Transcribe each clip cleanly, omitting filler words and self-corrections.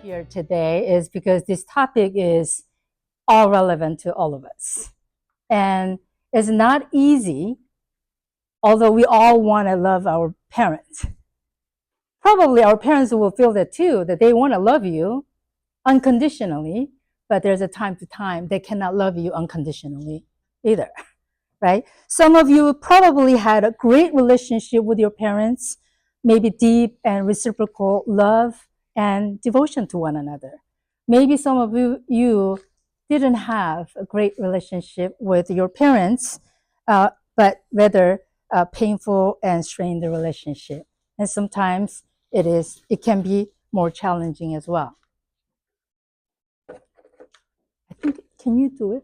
here today is because this topic is all relevant to all of us. And it's not easy, although we all want to love our parents. Probably our parents will feel that too, that they want to love you unconditionally, but there's a time to time they cannot love you unconditionally either, right? Some of you probably had a great relationship with your parents, maybe deep and reciprocal love and devotion to one another. Maybe some of you didn't have a great relationship with your parents, but rather painful and strained relationship. And sometimes it can be more challenging as well. I think, can you do it?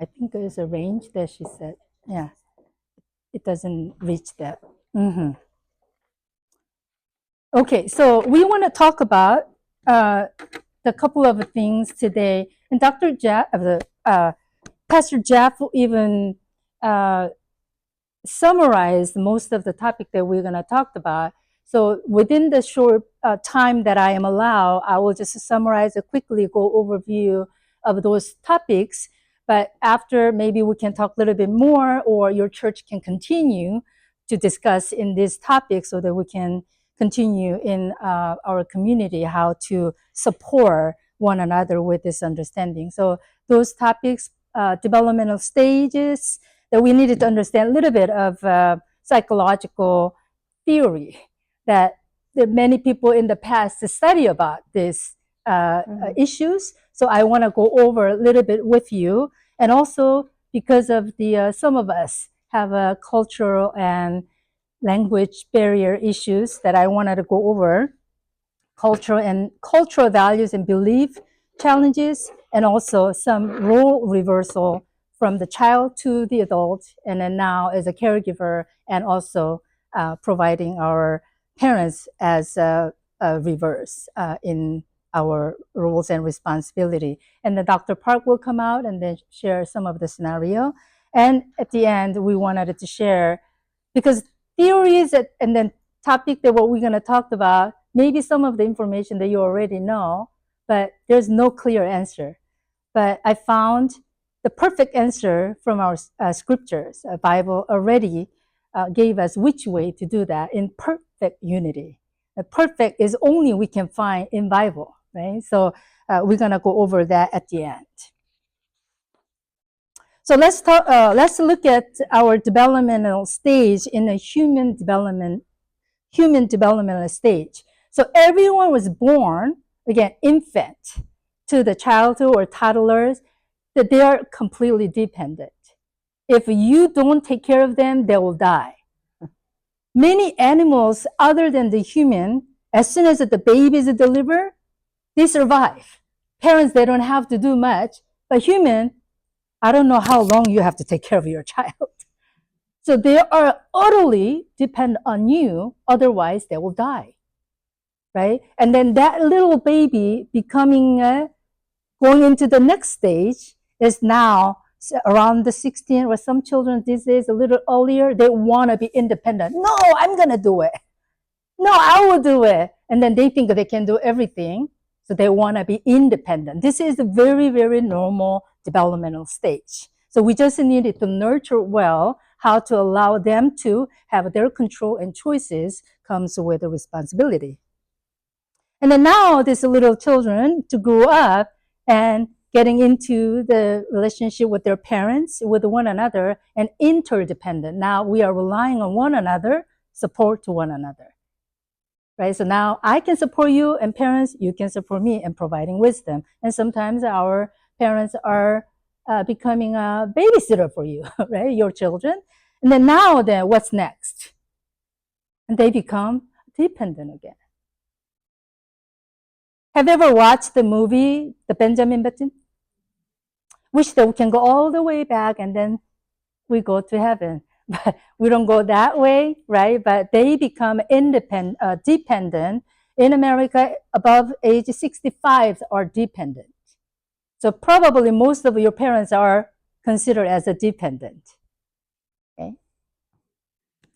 I think there's a range that she said. Yeah, it doesn't reach that. Mm-hmm. Okay, so we want to talk about the couple of things today. And Pastor Jeff even summarized most of the topic that we're going to talk about. So within the short time that I am allowed, I will just summarize it quickly, go overview of those topics. But after, maybe we can talk a little bit more, or your church can continue to discuss in this topic so that we can continue in our community how to support one another with this understanding. So those topics, developmental stages, that we needed to understand a little bit of psychological theory that many people in the past study about these issues. So I want to go over a little bit with you. And also because of the some of us have a cultural and language barrier issues that I wanted to go over, cultural values and belief challenges, and also some role reversal from the child to the adult, and then now as a caregiver, and also providing our parents as a reverse in our roles and responsibility. And then Dr. Park will come out and then share some of the scenario. And at the end, we wanted to share, because theories and then topic that what we're going to talk about, maybe some of the information that you already know, but there's no clear answer. But I found the perfect answer from our scriptures. The Bible already gave us which way to do that in perfect unity. Perfect is only we can find in Bible, right? So we're gonna go over that at the end. So let's talk. Let's look at our developmental stage in a human developmental stage. So everyone was born, again, infant, to the childhood or toddlers, that they are completely dependent. If you don't take care of them, they will die. Many animals other than the human, as soon as the baby is delivered, they survive. Parents, they don't have to do much, but human, I don't know how long you have to take care of your child. So they are utterly dependent on you, otherwise they will die, right? And then that little baby becoming, going into the next stage is now around the 16, or some children these days a little earlier, they want to be independent. No, I'm going to do it. No, I will do it. And then they think they can do everything. So they want to be independent. This is a very, very normal developmental stage. So we just needed to nurture well how to allow them to have their control and choices comes with the responsibility. And then now these little children to grow up and getting into the relationship with their parents, with one another, and interdependent. Now we are relying on one another, support to one another. Right? So now I can support you, and parents, you can support me in providing wisdom. And sometimes our parents are becoming a babysitter for you, right? Your children. And then now what's next? And they become dependent again. Have you ever watched the movie, The Benjamin Button? Wish that we can go all the way back and then we go to heaven. But we don't go that way, right? But they become dependent. In America, above age 65 are dependent. So probably most of your parents are considered as a dependent. Okay.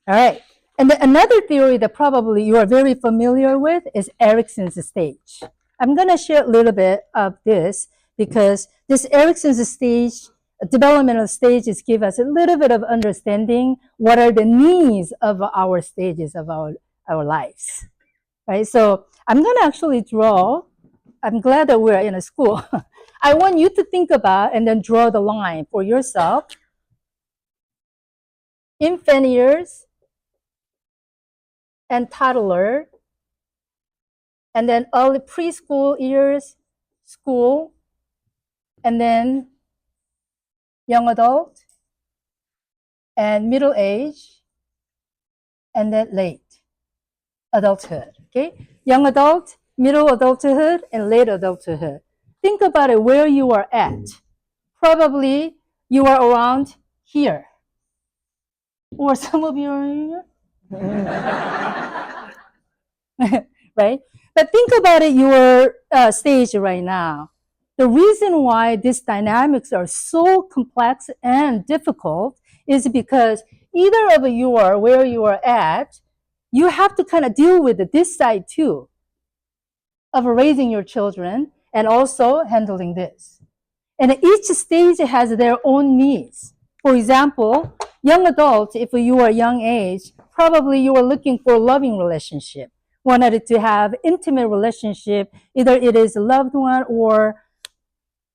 All right. And then another theory that probably you are very familiar with is Erickson's stage. I'm going to share a little bit of this because this Erickson's stage, developmental stages give us a little bit of understanding what are the needs of our stages of our lives, right? So I'm going to actually draw. I'm glad that we're in a school. I want you to think about and then draw the line for yourself. Infant years and toddler, and then early preschool years, school, and then young adult, and middle age, and then late adulthood, okay? Young adult, middle adulthood, and late adulthood. Think about it, where you are at. Probably you are around here. Or some of you are here. Right? But think about it, your stage right now. The reason why these dynamics are so complex and difficult is because either of you are where you are at, you have to kind of deal with this side too of raising your children and also handling this. And each stage has their own needs. For example, young adults, if you are young age, probably you are looking for a loving relationship, wanted to have intimate relationship, either it is a loved one or,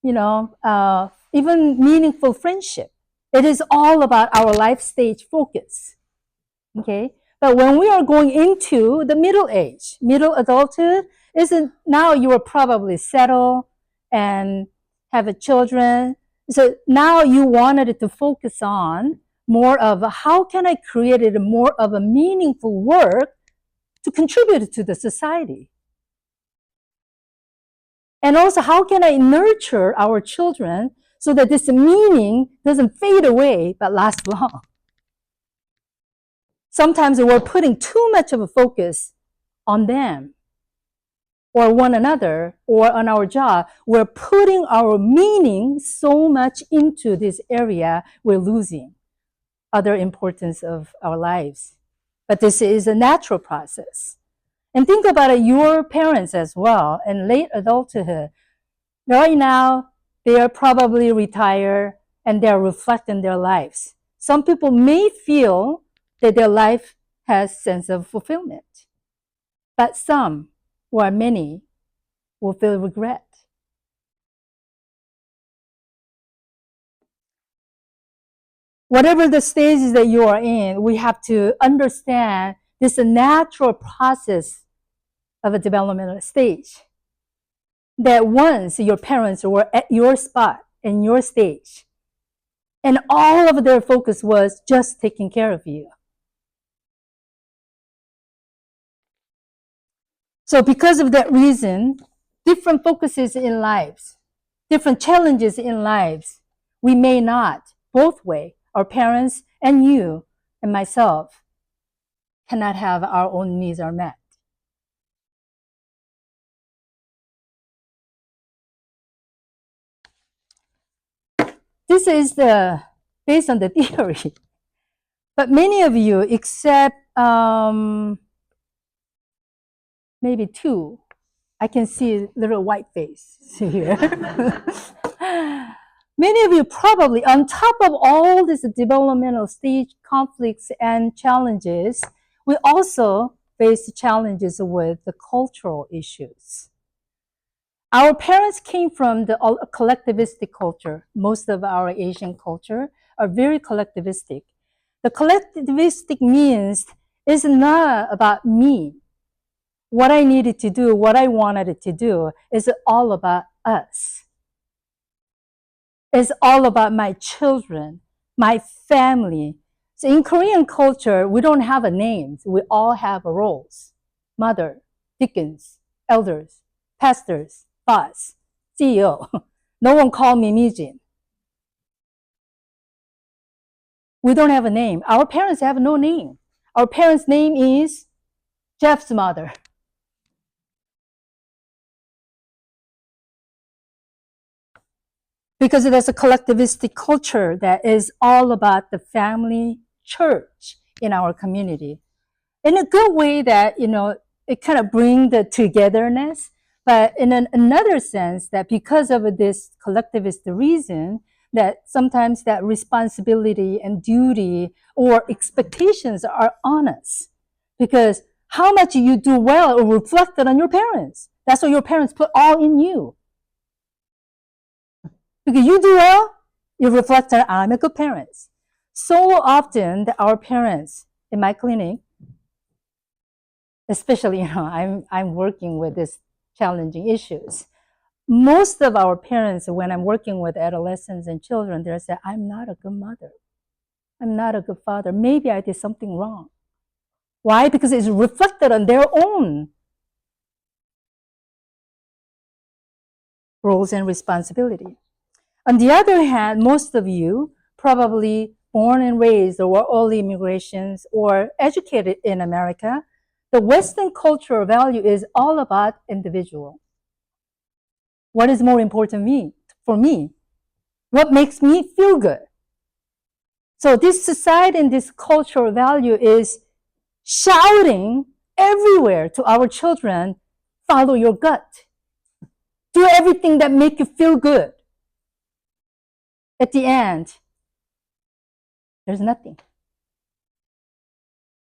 even meaningful friendship. It is all about our life stage focus, okay? But when we are going into the middle age, middle adulthood, isn't now you are probably settled and have a children. So now you wanted to focus on more of how can I create it more of a meaningful work to contribute to the society. And also how can I nurture our children so that this meaning doesn't fade away but lasts long. Sometimes we're putting too much of a focus on them or one another or on our job. We're putting our meaning so much into this area, we're losing other importance of our lives. But this is a natural process. And think about it, your parents as well in late adulthood. Right now, they are probably retired and they're reflecting their lives. Some people may feel that their life has sense of fulfillment. But some, or many, will feel regret. Whatever the stages that you are in, we have to understand this natural process of a developmental stage. That once your parents were at your spot in your stage, and all of their focus was just taking care of you. So because of that reason, different focuses in lives, different challenges in lives, we may not, both way, our parents and you and myself, cannot have our own needs are met. This is based on the theory. But many of you, except maybe two, I can see a little white face here. Many of you probably, on top of all these developmental stage conflicts and challenges, we also face challenges with the cultural issues. Our parents came from the collectivistic culture. Most of our Asian culture are very collectivistic. The collectivistic means is not about me. What I needed to do, what I wanted to do, is all about us. It's all about my children, my family. So in Korean culture, we don't have a name. We all have roles. Mother, deacons, elders, pastors, boss, CEO. No one called me Mijin. We don't have a name. Our parents have no name. Our parents' name is Jeff's mother. Because there's a collectivistic culture that is all about the family church in our community. In a good way that, it kind of brings the togetherness, But in another sense, that because of this collectivist reason, that sometimes that responsibility and duty or expectations are on us. Because how much you do well are reflected on your parents. That's what your parents put all in you. Because you do well, you reflect on, I'm a good parent. So often that our parents in my clinic, especially, I'm working with these challenging issues. Most of our parents, when I'm working with adolescents and children, they say, I'm not a good mother. I'm not a good father. Maybe I did something wrong. Why? Because it's reflected on their own roles and responsibility. On the other hand, most of you probably born and raised or early immigrations or educated in America, the Western cultural value is all about individual. What is more important for me? What makes me feel good? So this society and this cultural value is shouting everywhere to our children, follow your gut. Do everything that makes you feel good. At the end, there's nothing. To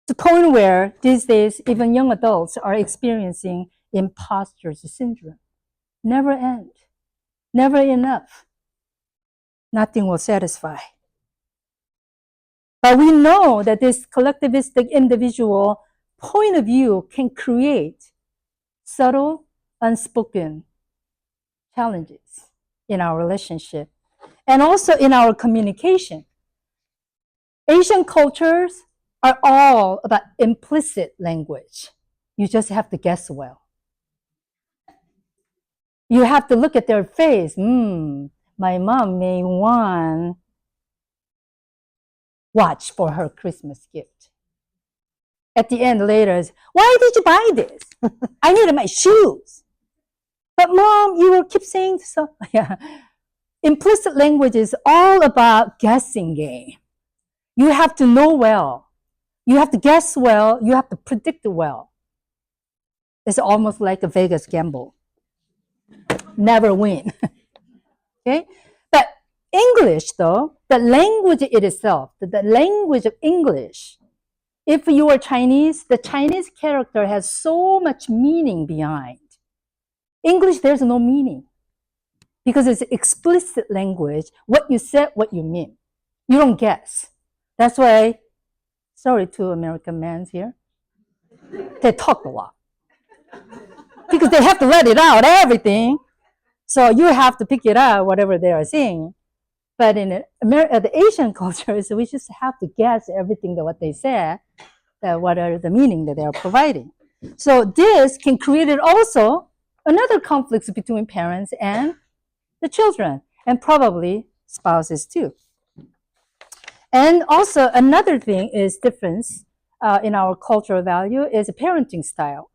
the point where these days, even young adults are experiencing imposter syndrome. Never end. Never enough. Nothing will satisfy. But we know that this collectivistic individual point of view can create subtle, unspoken challenges in our relationship and also in our communication. Asian cultures are all about implicit language. You just have to guess well. You have to look at their face. My mom may want watch for her Christmas gift. At the end, later, why did you buy this? I needed my shoes. But mom, you will keep saying so. Yeah. Implicit language is all about guessing game. You have to know well. You have to guess well. You have to predict well. It's almost like a Vegas gamble. Never win. Okay? But English, though, the language itself, the language of English, if you are Chinese, the Chinese character has so much meaning behind. English, there's no meaning because it's explicit language. What you said, what you mean. You don't guess. That's why, sorry to American men here, they talk a lot because they have to let it out, everything. So you have to pick it out, whatever they are saying. But in the Asian cultures, we just have to guess everything that what they say, what are the meaning that they are providing. So this can create also another conflict between parents and the children, and probably spouses too. And also another thing is difference in our cultural value is parenting style.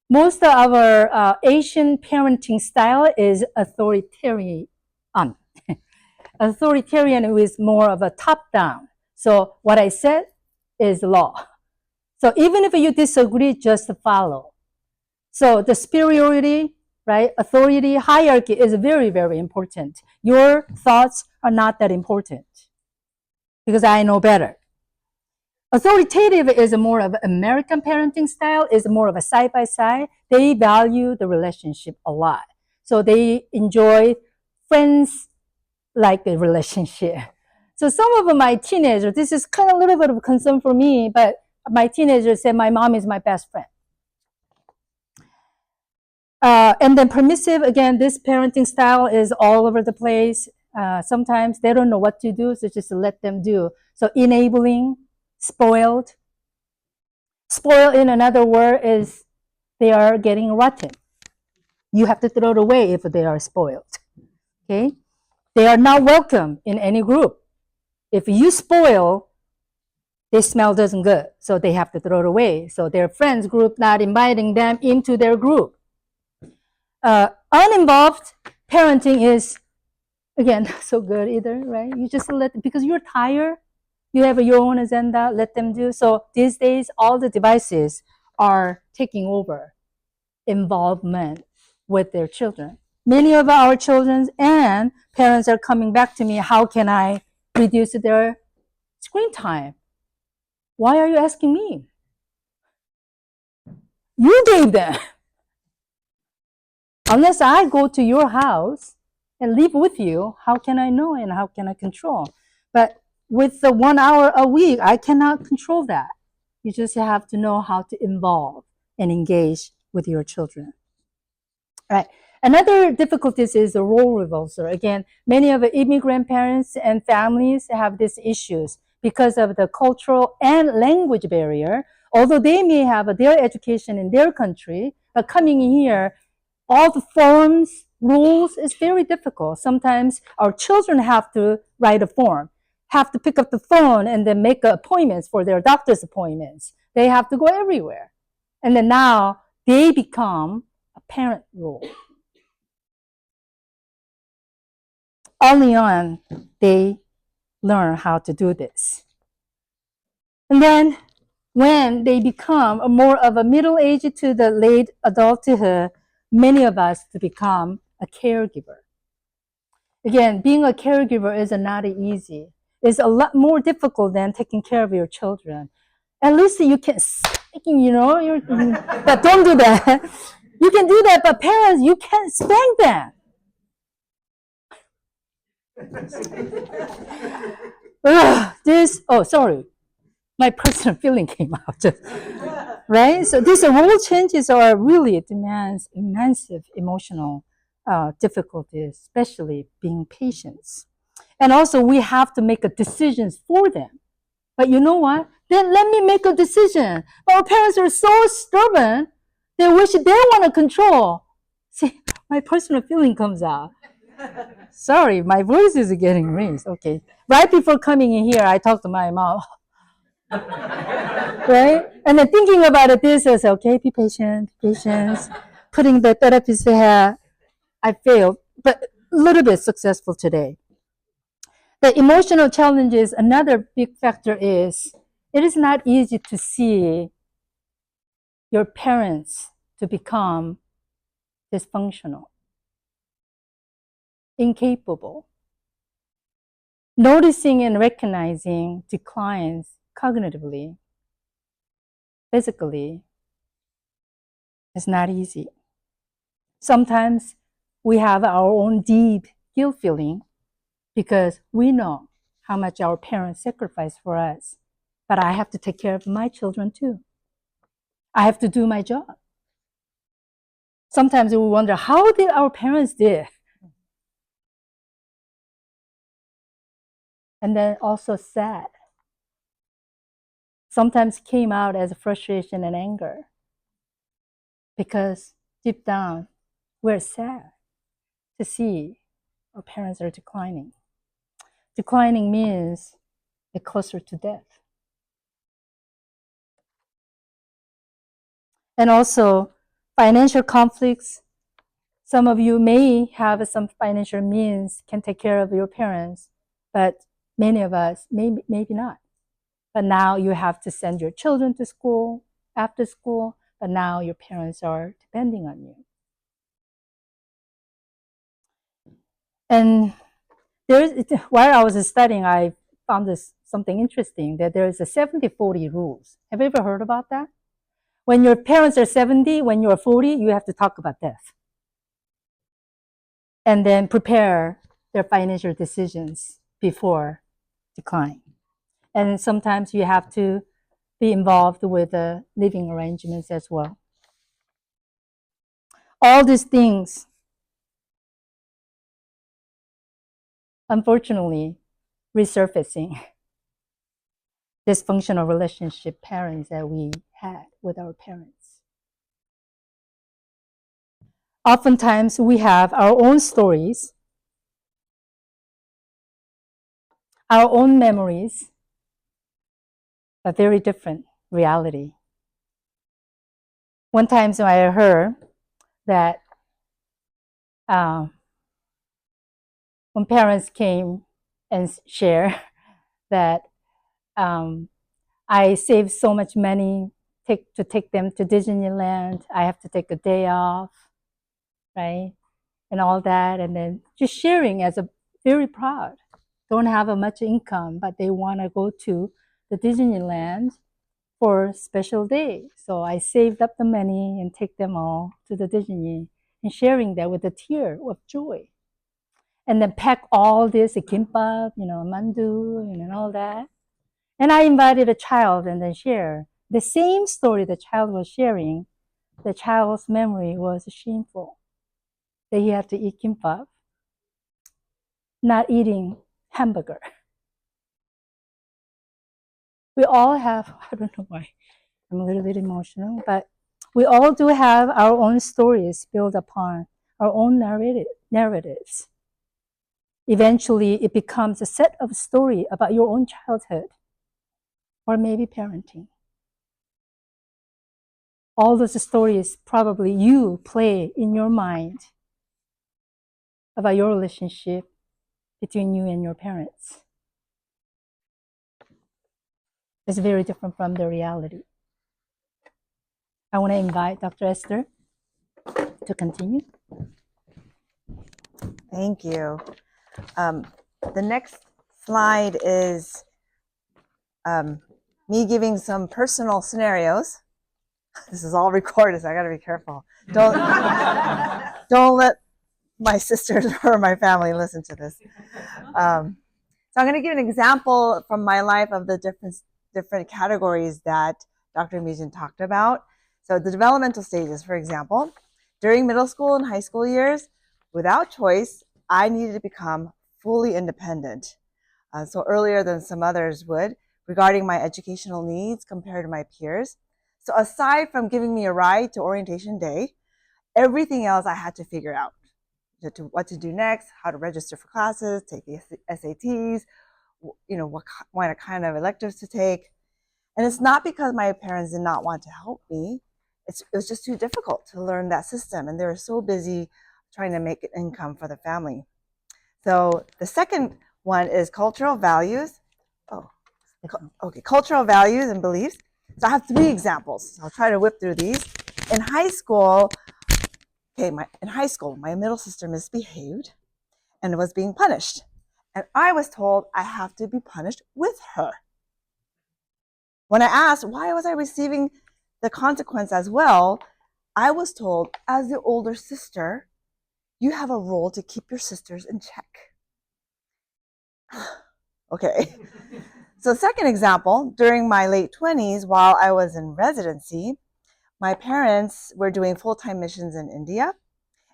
Most of our Asian parenting style is authoritarian. Authoritarian is more of a top-down. So what I said is law. So even if you disagree, just follow. So the superiority, right, authority, hierarchy is very, very important. Your thoughts are not that important because I know better. Authoritative is more of American parenting style, is more of a side-by-side. They value the relationship a lot. So they enjoy friends like a relationship. So some of my teenagers, this is kind of a little bit of a concern for me, but my teenagers say my mom is my best friend. And then permissive, again, this parenting style is all over the place. Sometimes they don't know what to do, so just let them do. So enabling, spoiled. Spoiled, in another word, is they are getting rotten. You have to throw it away if they are spoiled. Okay? They are not welcome in any group. If you spoil, the smell doesn't good, so they have to throw it away. So their friends group not inviting them into their group. Uninvolved parenting is, again, not so good either, right? You just because you're tired, you have your own agenda, let them do. So these days, all the devices are taking over involvement with their children. Many of our children and parents are coming back to me, how can I reduce their screen time? Why are you asking me? You gave them. Unless I go to your house and live with you, how can I know and how can I control? But with the 1 hour a week, I cannot control that. You just have to know how to involve and engage with your children. All right. Another difficulties is the role reversal. Again, many of the immigrant parents and families have these issues because of the cultural and language barrier. Although they may have their education in their country, but coming here, all the forms, rules is very difficult. Sometimes our children have to write a form, have to pick up the phone and then make appointments for their doctor's appointments. They have to go everywhere. And then now they become a parent role. Early on, they learn how to do this. And then when they become more of a middle age to the late adulthood, many of us to become a caregiver. Again, being a caregiver is not easy. It's a lot more difficult than taking care of your children. At least you can, but don't do that. You can do that, but parents, you can't spank them. Sorry. My personal feeling came out. Right? So these role changes are really demands immense emotional difficulties, especially being patients. And also we have to make decisions for them. But you know what? Then let me make a decision. But our parents are so stubborn, they wish they want to control. See, my personal feeling comes out. Sorry, my voice is getting raised. Okay. Right before coming in here, I talked to my mom. Right? And then thinking about it, this is okay, be patient, patience. Putting the therapist here, I failed, but a little bit successful today. The emotional challenges, another big factor is, it is not easy to see your parents to become dysfunctional, incapable. Noticing and recognizing declines cognitively, physically, is not easy. Sometimes we have our own deep guilt feeling because we know how much our parents sacrificed for us. But I have to take care of my children too. I have to do my job. Sometimes we wonder, how did our parents do? And then also sad. Sometimes came out as frustration and anger because deep down we're sad to see our parents are declining. Declining means they're closer to death. And also financial conflicts. Some of you may have some financial means, can take care of your parents, but many of us maybe not. But now you have to send your children to school, after school, but now your parents are depending on you. And while I was studying, I found something interesting, that there is a 70-40 rules. Have you ever heard about that? When your parents are 70, when you're 40, you have to talk about death. And then prepare their financial decisions before decline. And sometimes you have to be involved with the living arrangements as well. All these things, unfortunately, resurfacing dysfunctional relationship parents that we had with our parents. Oftentimes we have our own stories, our own memories, a very different reality. One time so I heard that when parents came and share that I saved so much money to take them to Disneyland, I have to take a day off, right? And all that. And then just sharing as a very proud. Don't have a much income, but they want to go to the Disneyland for special day. So I saved up the money and take them all to the Disney and sharing that with a tear of joy. And then pack all this kimbap, mandu, and all that. And I invited a child and then share the same story the child was sharing. The child's memory was shameful that he had to eat kimbap, not eating hamburger. We all have, I don't know why, I'm a little bit emotional, but we all do have our own stories built upon our own narratives. Eventually, it becomes a set of story about your own childhood or maybe parenting. All those stories probably you play in your mind about your relationship between you and your parents. It's very different from the reality. I want to invite Dr. Esther to continue. Thank you. The next slide is me giving some personal scenarios. This is all recorded, so I got to be careful. Don't let my sisters or my family listen to this. So I'm going to give an example from my life of the different categories that Dr. Meejan talked about. So the developmental stages, for example, during middle school and high school years, without choice, I needed to become fully independent. So earlier than some others would, regarding my educational needs compared to my peers. So aside from giving me a ride to orientation day, everything else I had to figure out. What to do next, how to register for classes, take the SATs, what kind of electives to take. And it's not because my parents did not want to help me. It was just too difficult to learn that system. And they were so busy trying to make an income for the family. So the second one is cultural values. Cultural values and beliefs. So I have 3 examples. I'll try to whip through these. In high school, my middle sister misbehaved and was being punished. And I was told I have to be punished with her. When I asked why was I receiving the consequence as well, I was told, as the older sister, you have a role to keep your sisters in check. Okay. So second example, during my late 20s, while I was in residency, my parents were doing full-time missions in India,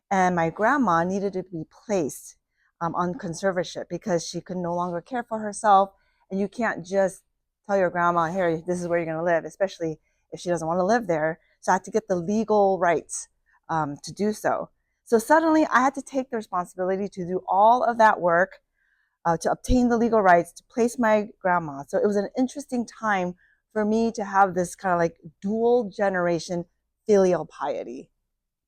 and my grandma needed to be placed on conservatorship because she could no longer care for herself, and you can't just tell your grandma, here, this is where you're going to live, especially if she doesn't want to live there. So I had to get the legal rights to do so. So suddenly I had to take the responsibility to do all of that work to obtain the legal rights to place my grandma. So it was an interesting time for me to have this kind of like dual generation filial piety,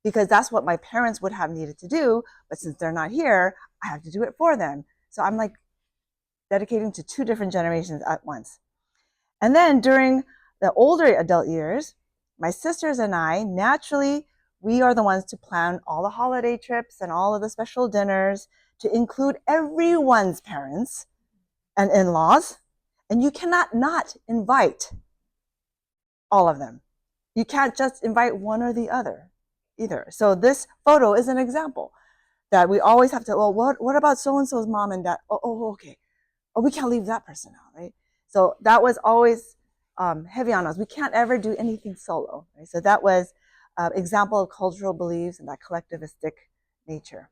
because that's what my parents would have needed to do. But since they're not here, I have to do it for them. So I'm like dedicating to 2 different generations at once. And then during the older adult years, my sisters and I, naturally, we are the ones to plan all the holiday trips and all of the special dinners to include everyone's parents and in-laws. And you cannot not invite all of them. You can't just invite one or the other either. So this photo is an example that we always have to, well, what about so-and-so's mom and dad? Oh, okay. Oh, we can't leave that person out, right? So that was always heavy on us. We can't ever do anything solo, right? So that was an example of cultural beliefs and that collectivistic nature.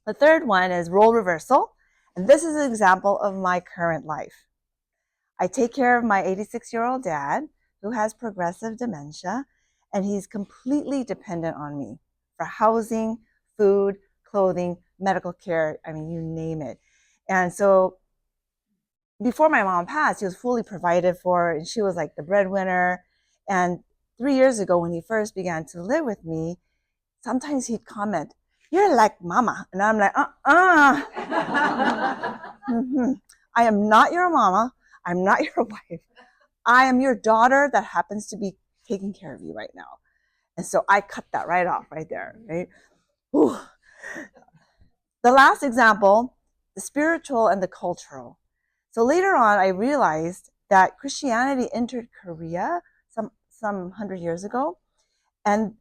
The third one is role reversal. And this is an example of my current life. I take care of my 86-year-old dad who has progressive dementia, and he's completely dependent on me for housing, food, clothing, medical care, I mean, you name it. And so before my mom passed, he was fully provided for, and she was like the breadwinner. And 3 years ago, when he first began to live with me, sometimes he'd comment, "You're like mama." And I'm like, I am not your mama. I'm not your wife. I am your daughter that happens to be taking care of you right now. And so I cut that right off right there, right? Whew. The last example, the spiritual and the cultural. So later on, I realized that Christianity entered Korea some 100 years ago, and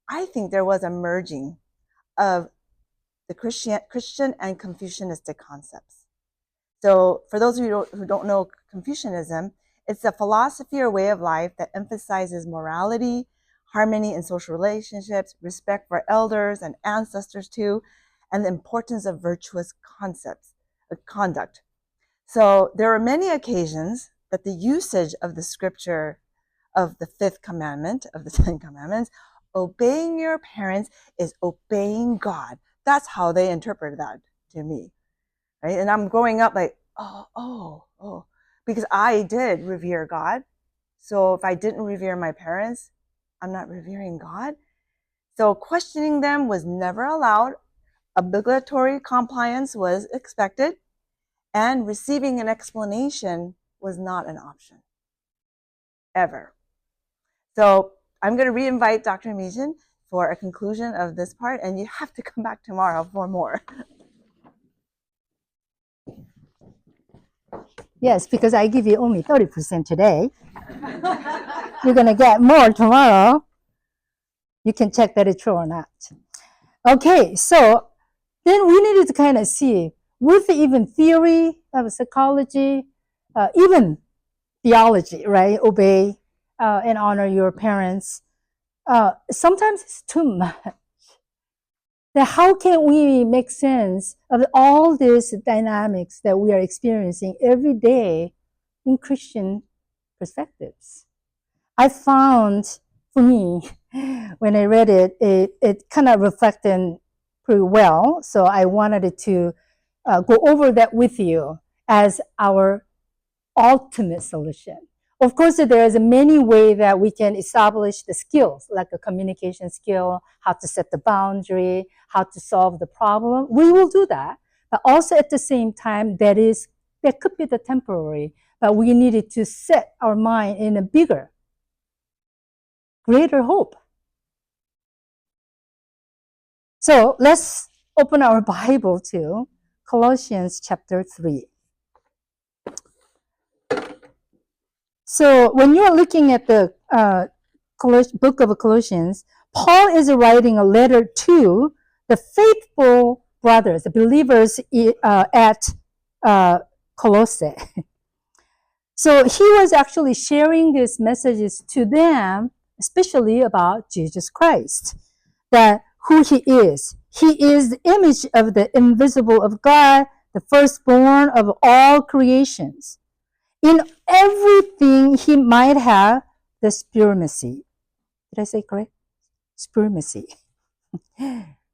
I think there was a merging of the Christian and Confucianistic concepts. So for those of you who don't know Confucianism, it's a philosophy or way of life that emphasizes morality, harmony in social relationships, respect for elders and ancestors too, and the importance of virtuous conduct. So there are many occasions that the usage of the scripture of the fifth commandment of the Ten Commandments, obeying your parents is obeying God. That's how they interpreted that to me, right? And I'm growing up like, oh, because I did revere God. So if I didn't revere my parents, I'm not revering God. So questioning them was never allowed. Obligatory compliance was expected, and receiving an explanation was not an option, ever. So I'm going to re-invite Dr. Mijin for a conclusion of this part, and you have to come back tomorrow for more. Yes, because I give you only 30% today. You're going to get more tomorrow. You can check that it's true or not. Okay, so then we needed to kind of see with even theory of psychology, even theology, right? Obey and honor your parents. Sometimes it's too much. Then how can we make sense of all these dynamics that we are experiencing every day in Christian perspectives? I found, for me, when I read it, it kind of reflected pretty well. So I wanted to go over that with you as our ultimate solution. Of course, there's many ways that we can establish the skills, like a communication skill, how to set the boundary, how to solve the problem. We will do that. But also at the same time, that could be the temporary, but we needed to set our mind in a bigger, greater hope. So let's open our Bible to Colossians chapter 3. So when you're looking at the book of Colossians, Paul is writing a letter to the faithful brothers, the believers at Colossae. So he was actually sharing these messages to them, especially about Jesus Christ, that who he is. He is the image of the invisible of God, the firstborn of all creations. In everything, he might have the supremacy. Did I say correct? Supremacy.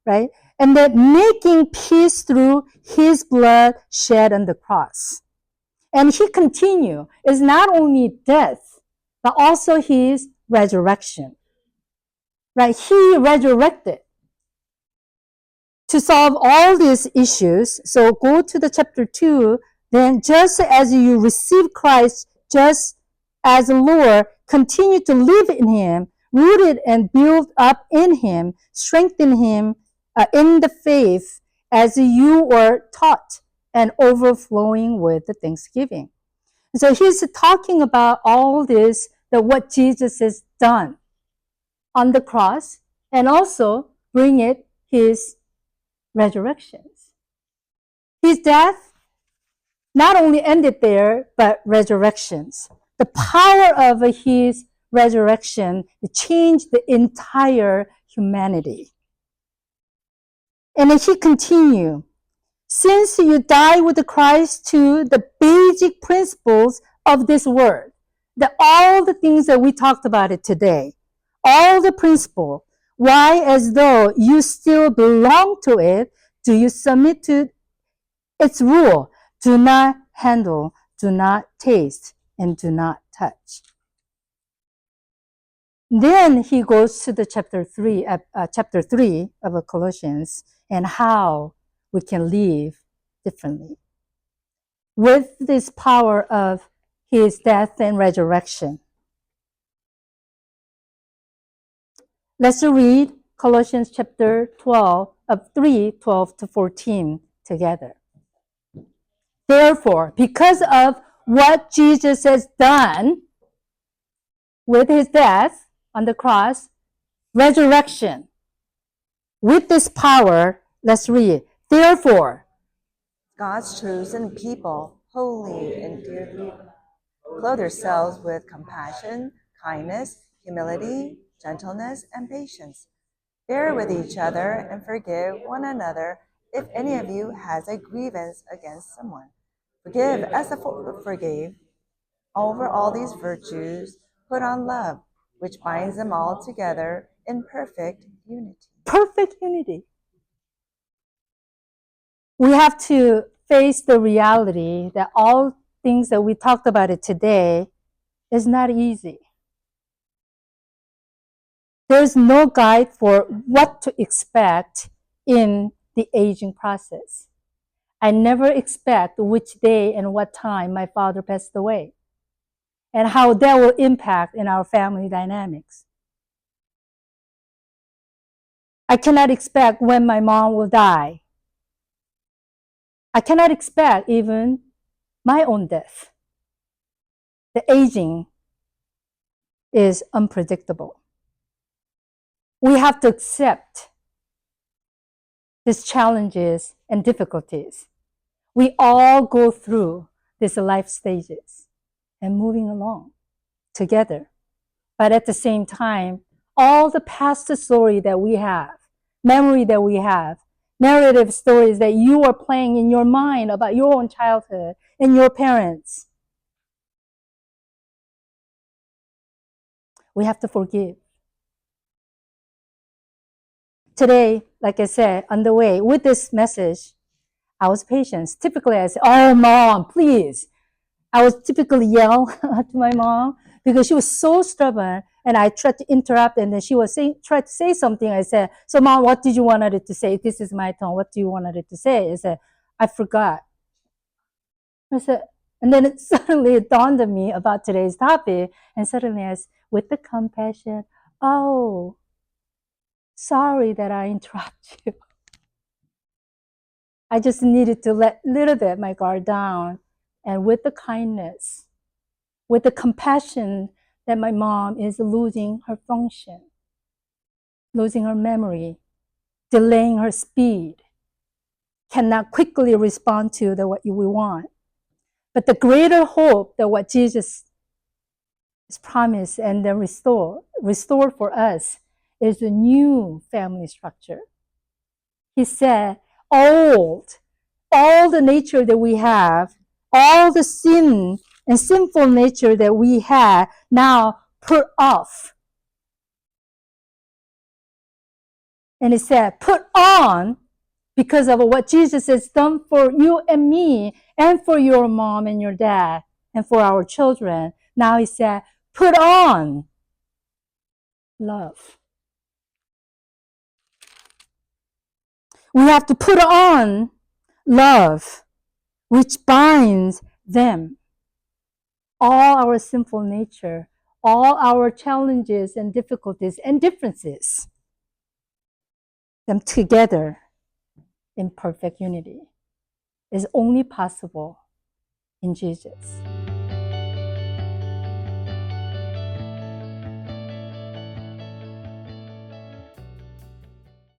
Right? And that making peace through his blood shed on the cross. And he continued, is not only death, but also his resurrection. Right? He resurrected to solve all these issues. So go to the chapter 2, then just as you receive Christ, just as the Lord, continue to live in him, rooted and built up in him, strengthen him in the faith as you were taught, and overflowing with the thanksgiving. So he's talking about all this, that what Jesus has done on the cross, and also bring it his resurrections. His death not only ended there, but resurrections. The power of his resurrection changed the entire humanity. And then he continued, since you die with Christ to the basic principles of this word, that all the things that we talked about it today, all the principle, why, as though you still belong to it, do you submit to its rule? Do not handle, do not taste, and do not touch. Then he goes to the chapter 3 of Colossians, and how we can live differently with this power of his death and resurrection. Let's read Colossians chapter of 3:12-14 together. Therefore, because of what Jesus has done with his death on the cross, resurrection, with this power, let's read. Therefore, God's chosen people, holy and dearly, clothe yourselves with compassion, kindness, humility, gentleness, and patience. Bear with each other and forgive one another if any of you has a grievance against someone. Forgive as the Father forgave. Over all these virtues, put on love, which binds them all together in perfect unity. perfect unity. We have to face the reality that all things that we talked about it today is not easy. There's no guide for what to expect in the aging process. I never expect which day and what time my father passed away and how that will impact in our family dynamics. I cannot expect when my mom will die. I cannot expect even my own death. The aging is unpredictable. We have to accept these challenges and difficulties. We all go through these life stages and moving along together. But at the same time, all the past story that we have, memory that we have, narrative stories that you are playing in your mind about your own childhood and your parents, we have to forgive. Today, like I said, on the way with this message, I was patient. Typically, I say, "Oh, mom, please." I would typically yell to my mom because she was so stubborn, and I tried to interrupt, and then she was tried to say something. I said, "So, mom, what did you want her to say? This is my turn. What do you want her to say?" I said, "I forgot." I said, and then it suddenly dawned on me about today's topic, and suddenly I said, with the compassion, "Oh, sorry that I interrupt you." I just needed to let a little bit my guard down, and with the kindness, with the compassion that my mom is losing her function, losing her memory, delaying her speed, cannot quickly respond to what we want. But the greater hope that what Jesus has promised and then restored for us is a new family structure. He said, all the nature that we have, all the sin and sinful nature that we had, now put off. And he said, put on, because of what Jesus has done for you and me, and for your mom and your dad, and for our children. Now he said, put on love. We have to put on love, which binds them. All our sinful nature, all our challenges and difficulties and differences, them together in perfect unity is only possible in Jesus.